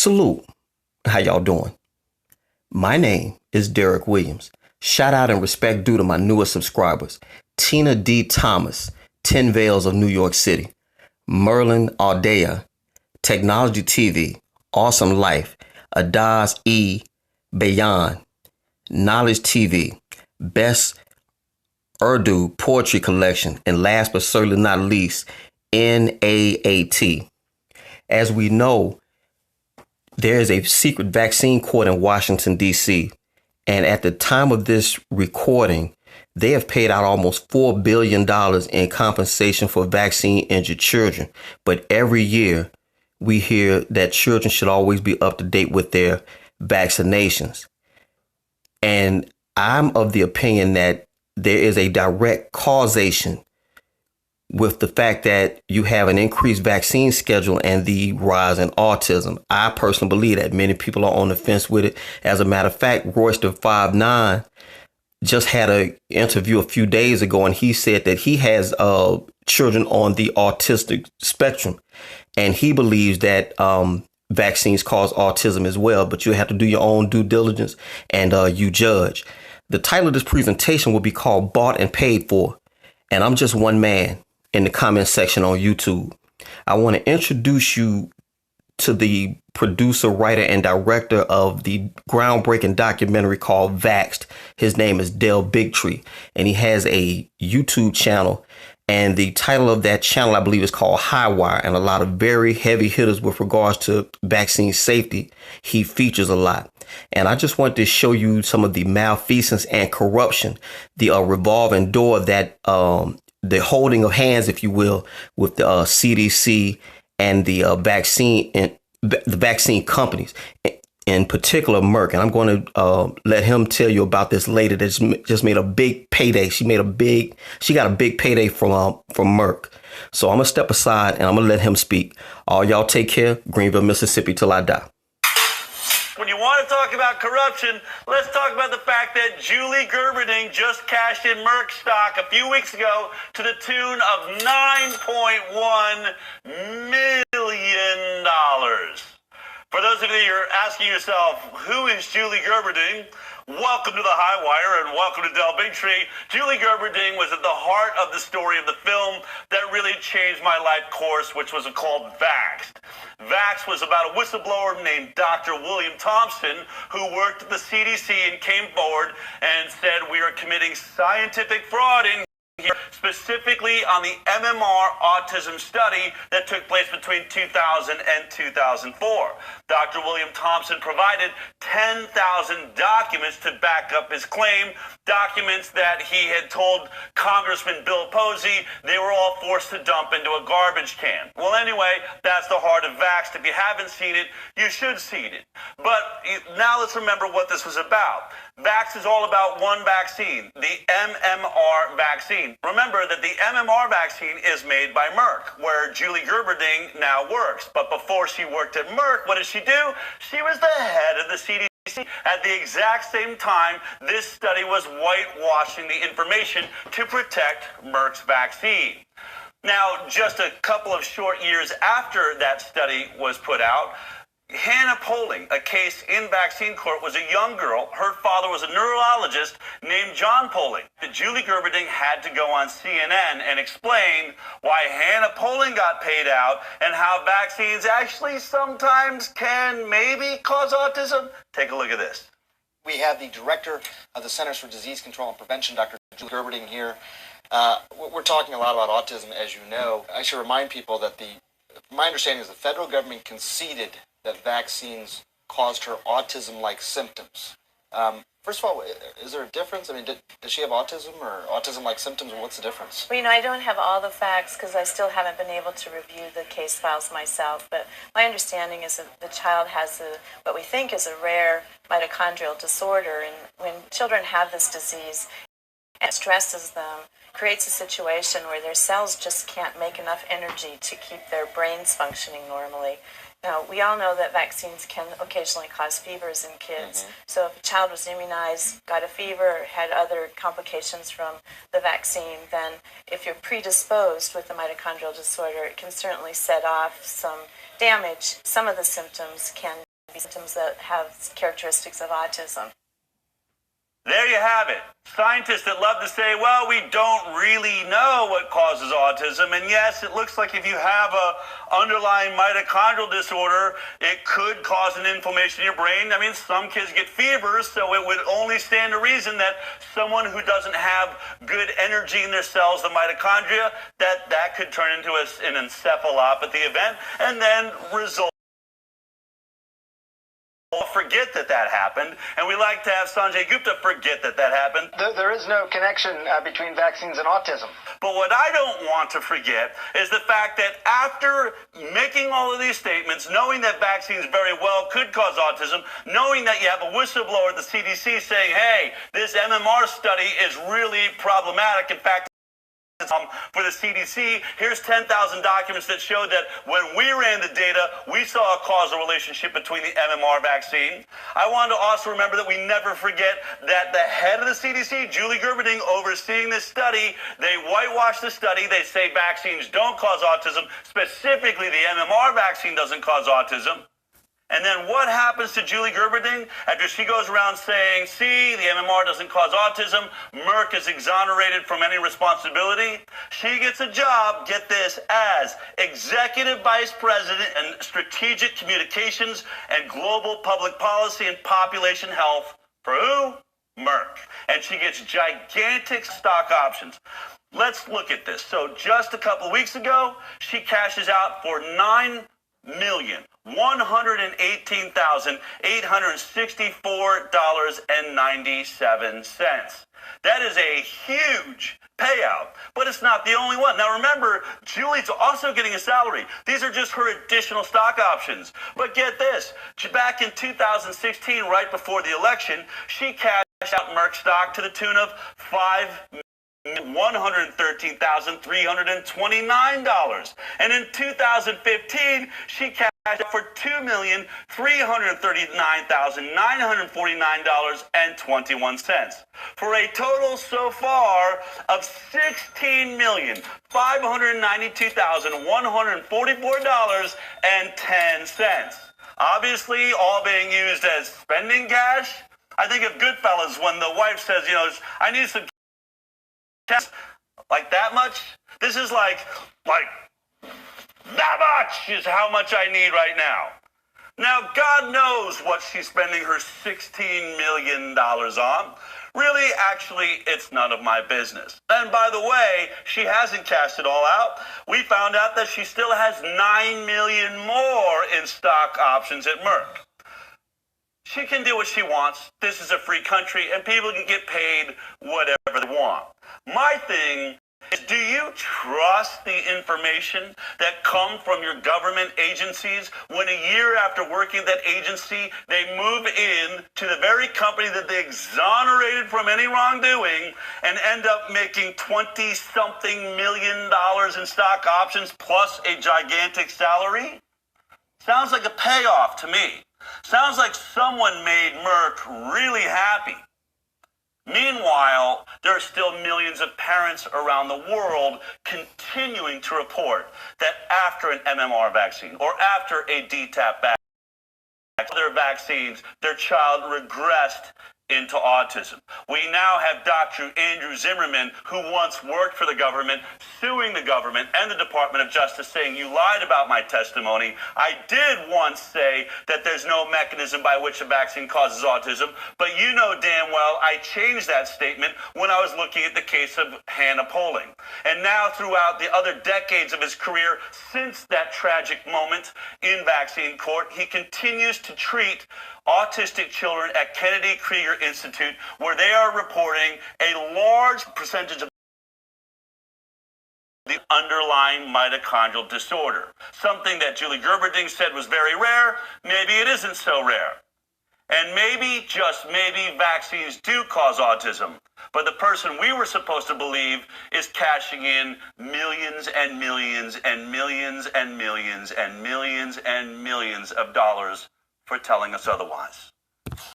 Salute. How y'all doing? My name is DerrickCWilliams. Shout out and respect due to my newest subscribers. Tina D. Thomas, 10 Vales of New York City. Merlin Aldea, Technology TV, Awesome Life, Adaz E. Bayan, Knowledge TV, Best Urdu Poetry Collection, and last but certainly not least, NAAT. As we know, there is a secret vaccine court in Washington, D.C., and at the time of this recording, they have paid out almost $4 billion in compensation for vaccine injured children. But every year we hear that children should always be up to date with their vaccinations. And I'm of the opinion that there is a direct causation with the fact that you have an increased vaccine schedule and the rise in autism. I personally believe that. Many people are on the fence with it. As a matter of fact, Royster59 just had an interview a few days ago, and he said that he has children on the autistic spectrum, and he believes that vaccines cause autism as well. But you have to do your own due diligence and you judge. The title of this presentation will be called Bought and Paid For, and I'm just one man in the comment section on YouTube. I want to introduce you to the producer, writer, and director of the groundbreaking documentary called Vaxxed. His name is Bigtree, and he has a YouTube channel. And the title of that channel, I believe, is called High Wire, and a lot of very heavy hitters with regards to vaccine safety he features a lot. And I just want to show you some of the malfeasance and corruption, the revolving door that the holding of hands, if you will, with the CDC and the vaccine companies, in particular Merck. And I'm going to let him tell you about this lady that just made a big payday. She got a big payday from Merck. So I'm going to step aside and I'm going to let him speak. All y'all take care. Greenville, Mississippi till I die. When you want to talk about corruption, let's talk about the fact that Julie Gerberding just cashed in Merck stock a few weeks ago to the tune of $9.1 million. For those of you who are asking yourself, who is Julie Gerberding? Welcome to the High Wire and welcome to Bigtree. Julie Gerberding was at the heart of the story of the film that really changed my life course, which was called Vaxxed. Vaxxed was about a whistleblower named Dr. William Thompson, who worked at the CDC and came forward and said, we are committing scientific fraud in here, specifically on the MMR autism study that took place between 2000 and 2004. Dr. William Thompson provided 10,000 documents to back up his claim, documents that he had told Congressman Bill Posey they were all forced to dump into a garbage can. Well, anyway, that's the heart of Vaxxed. If you haven't seen it, you should see it. But now let's remember what this was about. Vaxxed is all about one vaccine, the MMR vaccine. Remember that the MMR vaccine is made by Merck, where Julie Gerberding now works. But before she worked at Merck, what did she do? She was the head of the CDC. At the exact same time, this study was whitewashing the information to protect Merck's vaccine. Now, just a couple of short years after that study was put out, Hannah Poling, a case in vaccine court, was a young girl. Her father was a neurologist named John Poling. Julie Gerberding had to go on CNN and explain why Hannah Poling got paid out and how vaccines actually sometimes can maybe cause autism. Take a look at this. We have the director of the Centers for Disease Control and Prevention, Dr. Julie Gerberding, here. We're talking a lot about autism, as you know. I should remind people that my understanding is the federal government conceded that vaccines caused her autism-like symptoms. First of all, is there a difference? I mean, does she have autism or autism-like symptoms, or what's the difference? Well, I don't have all the facts because I still haven't been able to review the case files myself, but my understanding is that the child has what we think is a rare mitochondrial disorder, and when children have this disease, it stresses them, creates a situation where their cells just can't make enough energy to keep their brains functioning normally. Now, we all know that vaccines can occasionally cause fevers in kids. So if a child was immunized, got a fever, had other complications from the vaccine, then if you're predisposed with the mitochondrial disorder, it can certainly set off some damage. Some of the symptoms can symptoms that have characteristics of autism. There you have it. Scientists that love to say, well, we don't really know what causes autism. And yes, it looks like if you have a underlying mitochondrial disorder, it could cause an inflammation in your brain. I mean, some kids get fevers, so it would only stand to reason that someone who doesn't have good energy in their cells, the mitochondria, that could turn into an encephalopathy event and then result. Forget that happened, and we like to have Sanjay Gupta forget that happened. There is no connection between vaccines and autism. But what I don't want to forget is the fact that after making all of these statements, knowing that vaccines very well could cause autism, knowing that you have a whistleblower at the CDC saying, hey, this MMR study is really problematic. In fact, for the CDC, here's 10,000 documents that showed that when we ran the data, we saw a causal relationship between the MMR vaccine. I wanted to also remember that we never forget that the head of the CDC, Julie Gerberding, overseeing this study, they whitewash the study. They say vaccines don't cause autism. Specifically, the MMR vaccine doesn't cause autism. And then what happens to Julie Gerberding after she goes around saying, see, the MMR doesn't cause autism, Merck is exonerated from any responsibility? She gets a job, get this, as Executive Vice President in Strategic Communications and Global Public Policy and Population Health for who? Merck. And she gets gigantic stock options. Let's look at this. So just a couple of weeks ago, she cashes out for $9,118,864.97. That is a huge payout, but it's not the only one. Now remember, Julie's also getting a salary. These are just her additional stock options. But get this, back in 2016, right before the election, she cashed out Merck stock to the tune of $113,329. And in 2015, she cashed out for $2,339,949.21 for a total so far of $16,592,144.10. Obviously, all being used as spending cash. I think of Goodfellas when the wife says, you know, I need some cash. Like that much? This is like that much is how much I need right now. Now, God knows what she's spending her $16 million on. Really, actually, it's none of my business. And by the way, she hasn't cashed it all out. We found out that she still has $9 million more in stock options at Merck. She can do what she wants. This is a free country, and people can get paid whatever they want. My thing is, do you trust the information that come from your government agencies when a year after working at that agency, they move in to the very company that they exonerated from any wrongdoing and end up making $20-something million in stock options plus a gigantic salary? Sounds like a payoff to me. Sounds like someone made Merck really happy. Meanwhile, there are still millions of parents around the world continuing to report that after an MMR vaccine or after a DTaP vaccine, other vaccines, their child regressed into autism. We now have Dr. Andrew Zimmerman, who once worked for the government, suing the government and the Department of Justice, saying, you lied about my testimony. I did once say that there's no mechanism by which a vaccine causes autism, but you know damn well I changed that statement when I was looking at the case of Hannah Poling. And now throughout the other decades of his career, since that tragic moment in vaccine court, he continues to treat autistic children at Kennedy Krieger Institute, where they are reporting a large percentage of the underlying mitochondrial disorder. Something that Julie Gerberding said was very rare. Maybe it isn't so rare. And maybe, just maybe, vaccines do cause autism. But the person we were supposed to believe is cashing in millions and millions and millions and millions and millions and millions of dollars for telling us otherwise.